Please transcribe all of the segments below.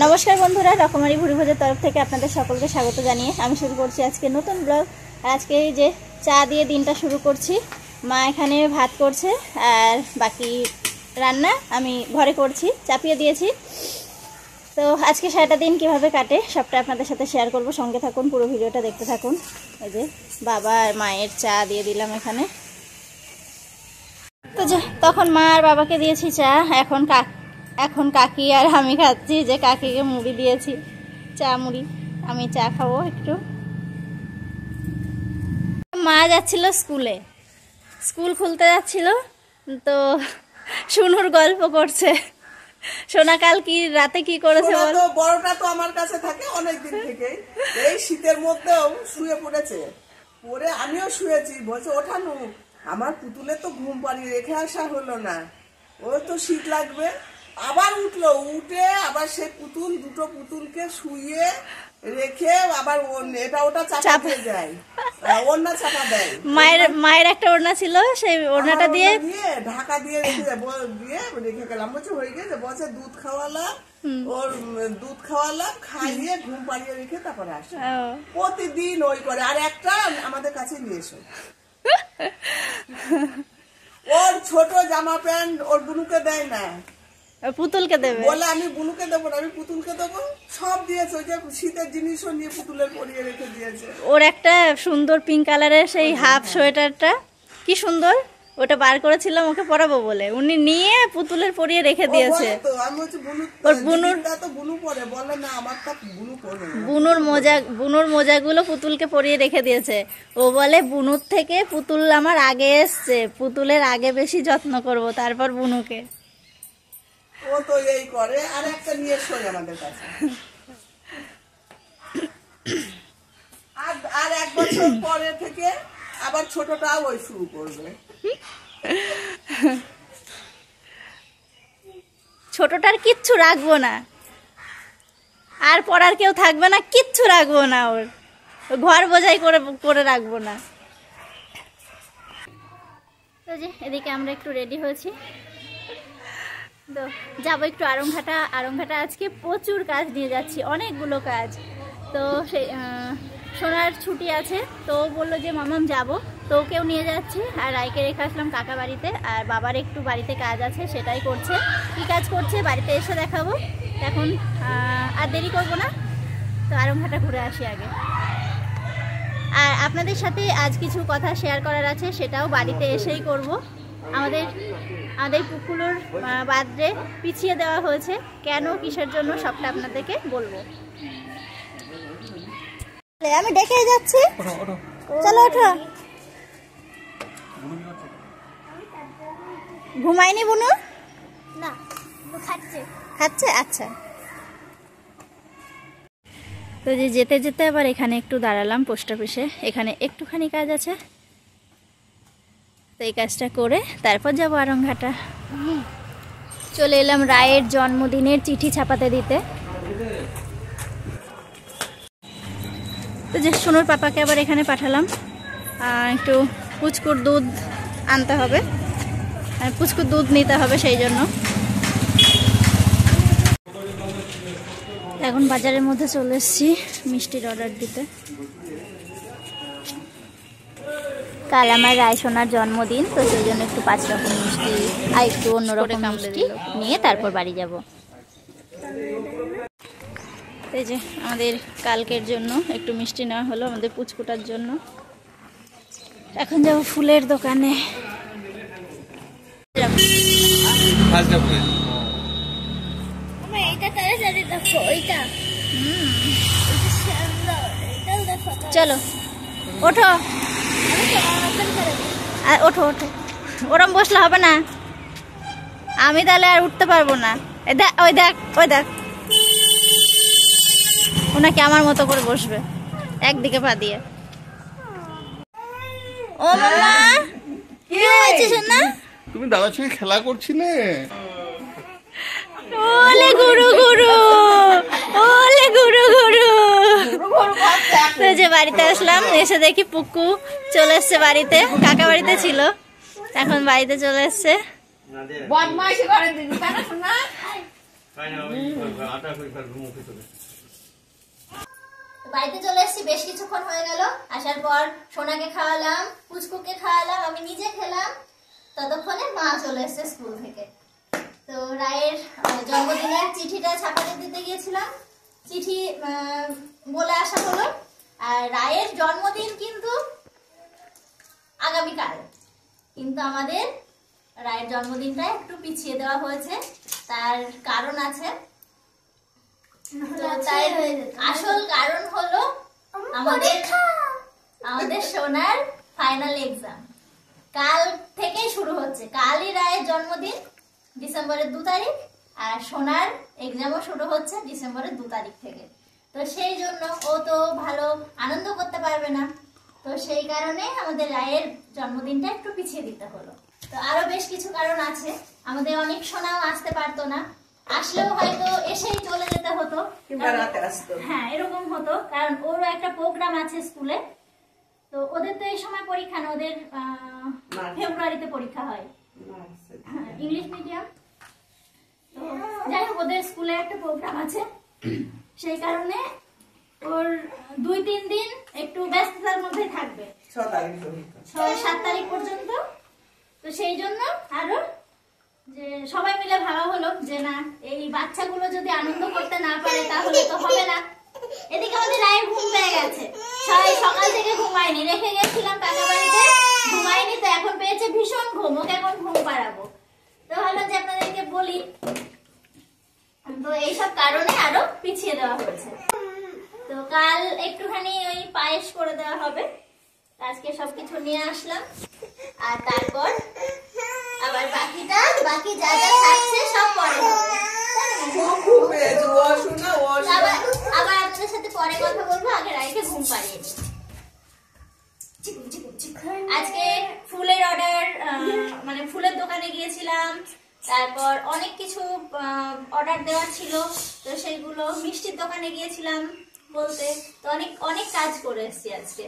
নমস্কার বন্ধুরা, রকমারি ভুড়ি ভোজের তরফ থেকে আপনাদের সকলকে স্বাগত জানিয়ে আমি শুরু করছি আজকে নতুন ব্লগ। আজকে এই যে চা দিয়ে দিনটা শুরু করছি। মা এখানে ভাত করছে আর বাকি রান্না আমি ঘরে করছি, চাপিয়ে দিয়েছি। তো আজকে সারাটা দিন কীভাবে কাটে সবটা আপনাদের সাথে শেয়ার করব, সঙ্গে থাকুন, পুরো ভিডিওটা দেখতে থাকুন। এই যে বাবা আর মায়ের চা দিয়ে দিলাম এখানে। তো যে তখন মা আর বাবাকে দিয়েছি চা, এখন কাকি আর আমি খাচ্ছি। যে কাকিকে মুড়ি দিয়েছি, চা মুড়ি, আমি চা খাবো একটু। মা যাচ্ছিল স্কুল খুলতে যাচ্ছিল, তো শুনুর গল্প করছে। সোনা কাল কি রাতে কি করেছে বল? বড়টা তো আমার কাছে থাকে অনেক দিন থেকে, এই শীতের মধ্যেও শুয়ে পড়েছে। পরে আমিও শুয়েছি, বলছে ওঠানো, আমার পুতুলে তো ঘুম পাড়িয়ে রেখে আসা হলো না, ও তো শীত লাগবে। আবার উঠলো, উঠে আবার সে দুটো পুতুলকে শুয়ে রেখে আবার এটা ওটা চাপা দিয়ে যায়, ওড়না চাপা দেয়। মায়ের একটা ওড়না ছিল, সেই ওড়নাটা দিয়ে ঢাকা দিয়ে রেখে গেলাম। বলছে হয়ে গেছে, বলছে দুধ খাওয়ালাম, ওর দুধ খাওয়ালাম, খাইয়ে ঘুম পাড়িয়ে রেখে তারপরে আসে। প্রতিদিন ওই করে। আর একটা আমাদের কাছে নিয়ে এসো। ওর ছোট জামা প্যান্ট ওর বুনুকে দেয় না, পুতুলকে দেবে বলে আমি বুনুকে দেবো না, আমি পুতুলকে দেবো। সব দিয়েছে, ওই যে শীতের জিনিসও নিয়ে পুতুলের পরিয়ে রেখে দিয়েছে। ওর একটা সুন্দর পিঙ্ক কালারের সেই হাফ সোয়েটারটা কি সুন্দর, ওটা বার করেছিলাম ওকে পরাবো বলে, উনি নিয়ে পুতুলের পরিয়ে রেখে দিয়েছে। বুনুর মোজাগুলো পুতুলকে পরিয়ে রেখে দিয়েছে। ও বলে বুনুর থেকে পুতুল আমার আগে এসছে, পুতুলের আগে বেশি যত্ন করব, তারপর বুনুকে। ও তো এই করে। আর একটা নিয়ে এসো আমাদের কাছে। আর এক বছর পরে থেকে আবার ছোটটাও ওই শুরু করবে। ছোটটার কিচ্ছু রাখবো না, আর পড়ার কেউ থাকবে না, কিচ্ছু রাখবো না, ওর ঘর বোঝাই করে রাখবো না। তো যে এদিকে আমরা একটু রেডি হয়েছি, তো যাবো একটু আরংঘাটা। আজকে প্রচুর কাজ নিয়ে যাচ্ছি, অনেকগুলো কাজ। তো সেই সোনার ছুটি আছে, তো বললো যে মামাম যাবো, তো ওকেও নিয়ে যাচ্ছি। আর রায়কে রেখে আসলাম কাকা বাড়িতে, আর বাবার একটু বাড়িতে কাজ আছে, সেটাই করছে। কী কাজ করছে বাড়িতে এসে দেখাবো। এখন আর দেরি করবো না, তো আরংঘাটা ঘুরে আসি আগে। আর আপনাদের সাথে আজ কিছু কথা শেয়ার করার আছে, সেটাও বাড়িতে এসেই করব। আমাদের পুকুরের বাদরে পিছিয়ে দেওয়া হয়েছে, কেন কিসের জন্য সবটা আপনাদেরকে বলবো। আমি ডেকে যাচ্ছি, চলো ওঠো। ঘুমায়নি বুনু? না, খাচ্ছে। আচ্ছা, তো যে যেতে যেতে আবার এখানে একটু দাঁড়ালাম পোস্ট অফিসে, এখানে একটুখানি কাজ আছে, তো এই কাজটা করে তারপর যাবো আরংঘাটা। চলে এলাম রায়ের জন্মদিনের চিঠি ছাপাতে দিতে। তো যে সোনুর পাপাকে আবার এখানে পাঠালাম, একটু পুচকুর দুধ আনতে হবে, পুচকুর দুধ নিতে হবে, সেই জন্য। এখন বাজারের মধ্যে চলে এসেছি মিষ্টির অর্ডার দিতে। কাল আমার রায় সোনার জন্মদিন, তো সেই জন্য একটু 5 রকম মিষ্টি আর একটু অন্যরকম মিষ্টি নিয়ে তারপর বাড়ি যাব। এই যে আমাদের কালকের জন্য একটু মিষ্টি নেওয়া হলো আমাদের পুচকুটার জন্য। এখন যাব ফুলের দোকানে। চলো ওঠো, ওঠো, ওরম বসলে হবে না, আমি তাহলে আর উঠতে পারবো না। ওই দেখ ওনাকে আমার মতো করে বসবে একদিকে পা দিয়ে। ও মামা, কি হয়েছে সোনা? তুমি দাদার সঙ্গে খেলা করছিলে? ওলে গুরু তো যে বাড়িতে আসলাম, এসে দেখি পুকু চলে এসছে বাড়িতে, কাকা বাড়িতে ছিল, এখন বাড়িতে চলে এসছে। বাড়িতে চলে এসেছি, বেশ কিছুক্ষণ হয়ে গেল। আসার পর সোনাকে খাওয়ালাম, পুচকুকে খাওয়ালাম, আমি নিজে খেলাম। ততক্ষণে মা চলে এসেছে স্কুল থেকে। তো রায়ের জন্মদিনের চিঠিটা ছাপাতে দিতে গিয়েছিলাম, চিঠি বলে আসা হলো। আর রায়ের জন্মদিন কিন্তু আগামীকাল, কিন্তু আমাদের রায়ের জন্মদিনটা একটু পিছিয়ে দেওয়া হয়েছে। তার কারণ আছে। তাই আসল কারণ হলো আমাদের সোনার ফাইনাল এক্সাম কাল থেকেই শুরু হচ্ছে। কালই রায়ের জন্মদিন, ডিসেম্বরের 2 তারিখ, আর সোনার এক্সামও শুরু হচ্ছে ডিসেম্বরের 2 তারিখ থেকে। তো সেই জন্য ও তো ভালো আনন্দ করতে পারবে না, তো সেই কারণে আমাদের রায়ের জন্মদিনটা একটু পিছিয়ে দিতে হলো। তো আরো বেশ কিছু কারণ আছে। আমাদের অনেক সোনাও আসতে পারতো না, আসলেও হয়তো এসেই চলে যেতে হতো, হ্যাঁ এরকম হতো, কারণ ওরও একটা প্রোগ্রাম আছে স্কুলে। তো ওদের তো এই সময় পরীক্ষা না, ওদের ফেব্রুয়ারিতে পরীক্ষা হয়, ইংলিশ মিডিয়াম। তো যাই হোক, ওদের স্কুলে একটা প্রোগ্রাম আছে, সেই কারণে ওর 2-3 দিন একটু ব্যস্ততার মধ্যে থাকবে, 6-7 তারিখ পর্যন্ত। তো সেই জন্য আরো যে সবাই মিলে ভাবা হলো যে না, এই বাচ্চাগুলো যদি আনন্দ করতে না পারে তাহলে তো হবে না। এদিকে আমাদের রায়ের ঘুম পেয়ে গেছে, সকাল থেকে ঘুমায়নি, রেখে গেছিলাম কাকা বাড়িতে, ঘুমায়নি। তো এখন পেয়েছে ভীষণ ঘুম, ওকে এখন ঘুম পাড়াবো। তো ভাবলাম যে আপনাদেরকে বলি। তো এইসব কারণে আরো পিছিয়ে দেওয়া হয়েছে। তো কাল একটুখানি ওই পায়েস করে দেওয়া হবে, আজকে সবকিছু নিয়ে আসলাম। আর তারপর আবার বাকি যা যা থাকছে সব পরে হবে। আবার আপনাদের সাথে পরে কথা বলবো, আগে রাইকে ঘুম পাড়িয়ে দিই। আজকে ফুলের অর্ডার, মানে ফুলের দোকানে গিয়েছিলাম, তারপর অনেক কিছু অর্ডার দেওয়া ছিল, তো সেইগুলো মিষ্টির দোকানে গিয়েছিলাম বলতে। তো অনেক কাজ করে এসেছি আজকে।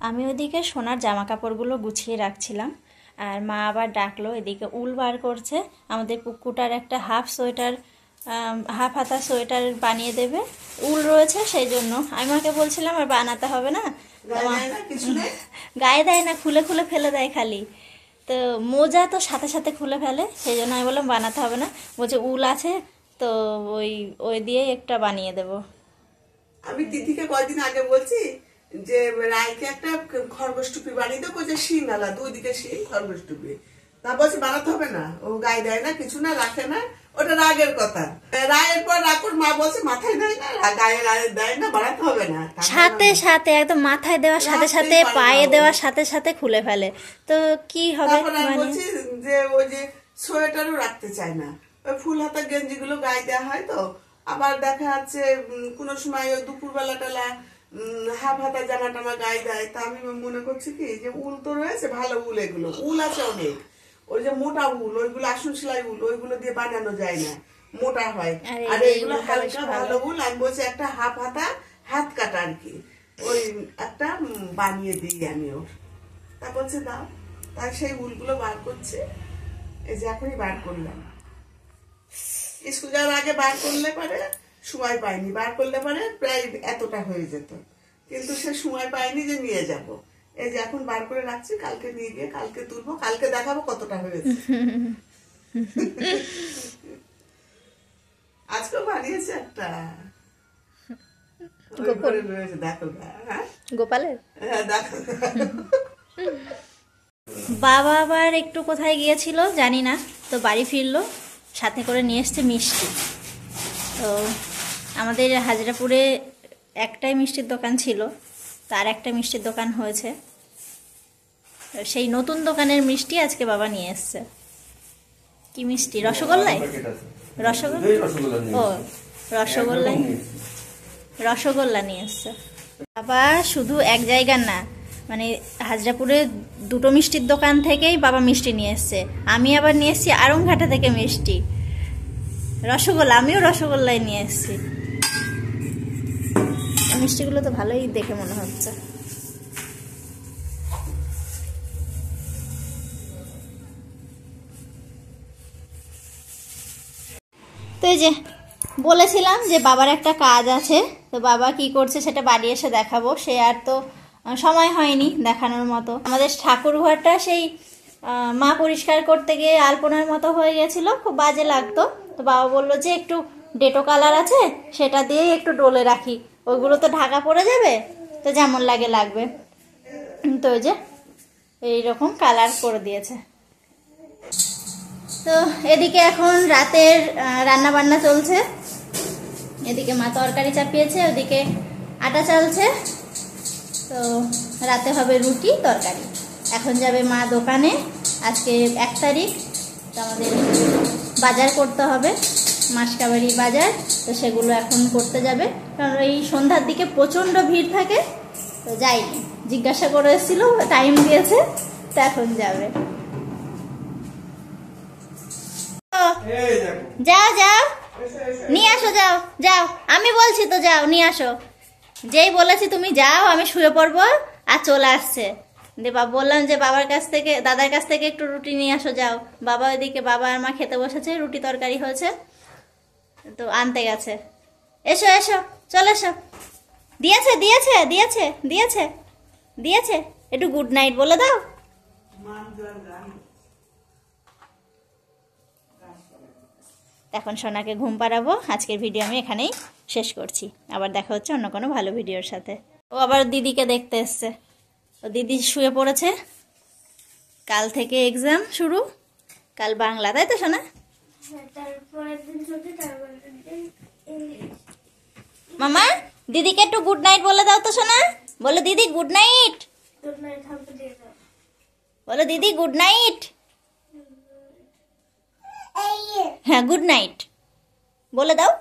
আমি ওদিকে সোনার জামা কাপড়গুলো গুছিয়ে রাখছিলাম, আর মা আবার ডাকলো, এদিকে উল বার করছে। আমাদের পুকুটার একটা হাফ হাতা সোয়েটার বানিয়ে দেবে, উল রয়েছে, সেই জন্য আমি মাকে বলছিলাম আর বানাতে হবে না, গায়ে দেয় না, খুলে খুলে ফেলে দেয় খালি। তো মোজা তো সাথে সাথে খুলে ফেলে, সেই জন্য আমি বললাম বানাতে হবে না। বলছে উল আছে, তো ওই দিয়ে একটা বানিয়ে দেব। আমি তিথিকে কয়েকদিন আগে বলছি যে রায়কে একটা খরগোশ টুপি বানিয়ে দেবো, যে শিঙালা 2 দিকে শিং, খরগোশ টুপি। তা বলছে বানাতে হবে না, ও গায়ে দেয় না, কিছু না, রাখে না, ওটা রাগের কথা। রায়ের পর রাখুন মা বলছে মাথায় দেয় না, গায়ে দেয় না, বানাতে হবে না। সাথে সাথে একদম মাথায় দেওয়ার সাথে সাথে, পায়ে দেওয়ার সাথে সাথে খুলে ফেলে, তো কি হবে। বলছি যে ওই যে সোয়েটারও রাখতে চায় না, ওই ফুল হাতা গেঞ্জি গুলো গায়ে দেওয়া হয়। তো আবার দেখা যাচ্ছে কোনো সময় ওই দুপুরবেলা টেলা হাফ হাতা জামা টামা গায়ে দেয়। তা আমি মনে করছি কি যে উল তো রয়েছে, ভালো উল, এগুলো উল আছে অনেক, ওই যে মোটা উল, ওইগুলো আসন সেলাই উল, ওইগুলো দিয়ে বানানো যায় না, মোটা হয়। আর এইগুলো হালকা ভালো উল। আমি বলছি একটা হাফ হাতা হাত কাটা আর কি, ওই একটা বানিয়ে দিই আমি ওর। তা বলছে দাও, তাই সেই উলগুলো বার করছে, এই যে এখনই বার করলাম। স্কুল যাওয়ার আগে বার করলে পারে সময় পাইনি, বার করলে পারে প্রায় এতটা হয়ে যেত, কিন্তু সে সময় পাইনি যে নিয়ে যাব। এই যে এখন বার করে রাখছি, কালকে নিয়ে গিয়ে কালকে তুলবো, কালকে দেখাবো কতটা হয়েছে। আজকেও বানিয়েছে একটা রয়েছে, দেখো। হ্যাঁ গোপালের, হ্যাঁ দেখো। বাবা আবার একটু কোথায় গিয়েছিল জানি না, তো বাড়ি ফিরলো, সাথে করে নিয়ে এসছে মিষ্টি। তো আমাদের হাজরাপুরে একটাই মিষ্টির দোকান ছিল, তার একটা মিষ্টির দোকান হয়েছে, সেই নতুন দোকানের মিষ্টি আজকে বাবা নিয়ে এসছে। কি মিষ্টি? রসগোল্লাই, রসগোল্লা নিয়ে এসছে বাবা। শুধু এক জায়গার না, মানে হাজরাপুরে 2টো মিষ্টির দোকান থেকেই বাবা মিষ্টি নিয়ে এসছে। আমি আবার নিয়ে এসছি আরংঘাটা থেকে মিষ্টি, রসগোল্লা, আমিও রসগোল্লাই নিয়ে এসছি। মিষ্টিগুলো তো ভালোই দেখে মনে হচ্ছে। এই যে বলেছিলাম যে বাবার একটা কাজ আছে, তো বাবা কি করছে সেটা বাড়ি এসে দেখাবো। সে আর তো সময় হয়নি দেখানোর মতো। আমাদের ঠাকুর ঘরটা সেই মা পরিষ্কার করতে গিয়ে আলপনার মতো হয়ে গেছিলো, খুব বাজে লাগতো। তো বাবা বললো যে একটু ডেটো কালার আছে সেটা দিয়েই একটু ডলে রাখি, ওইগুলো তো ঢাকা পড়ে যাবে, তো যেমন লাগে লাগবে। তো ওই যে এইরকম কালার করে দিয়েছে। তো এদিকে এখন রাতের রান্না বান্না চলছে। এদিকে মা তরকারি চাপিয়েছে, ওদিকে আটা চালছে। তো রাতে হবে রুটি তরকারি। এখন যাবে মা দোকানে, আজকে 1 তারিখ, তো আমাদের বাজার করতে হবে, মাসকাবাড়ি বাজার। তো সেগুলো এখন করতে যাবে, কারণ এই সন্ধ্যার দিকে প্রচণ্ড ভিড় থাকে। তো যাইনি, জিজ্ঞাসা করে এসেছিল, টাইম দিয়েছে, তো এখন যাবে। যাও যাও নিয়ে আসো, যাও যাও, আমি বলছি তো যাও নিয়ে আসো। যেই বলেছি তুমি যাও, আমি শুয়ে পড়বো, আর চলে আসছে। বললাম যে বাবার কাছ থেকে, দাদার কাছ থেকে একটু রুটি নিয়ে আসো, যাও। বাবা ওইদিকে, বাবা আর মা খেতে বসেছে, রুটি তরকারি হয়েছে, তো আনতে গেছে। এসো এসো, চলে এসো। দিয়েছে দিয়েছে দিয়েছে দিয়েছে দিয়েছে, একটু গুড নাইট বলে দাও। এখন সোনাকে ঘুম পাড়াবো। আজকের ভিডিও আমি এখানেই শেষ করছি, আবার দেখা হচ্ছে অন্য কোনো ভালো ভিডিওর সাথে। ও আবার দিদিকে দেখতে এসছে, ও দিদি শুয়ে পড়েছে। কাল থেকে এক্সাম শুরু, কাল বাংলা, তাই তো সোনা? মামা দিদিকে একটু গুড নাইট বলে দাও তো সোনা, বলো দিদি গুড নাইট, বলো দিদি গুড নাইট। হ্যাঁ গুড নাইট বলে দাও।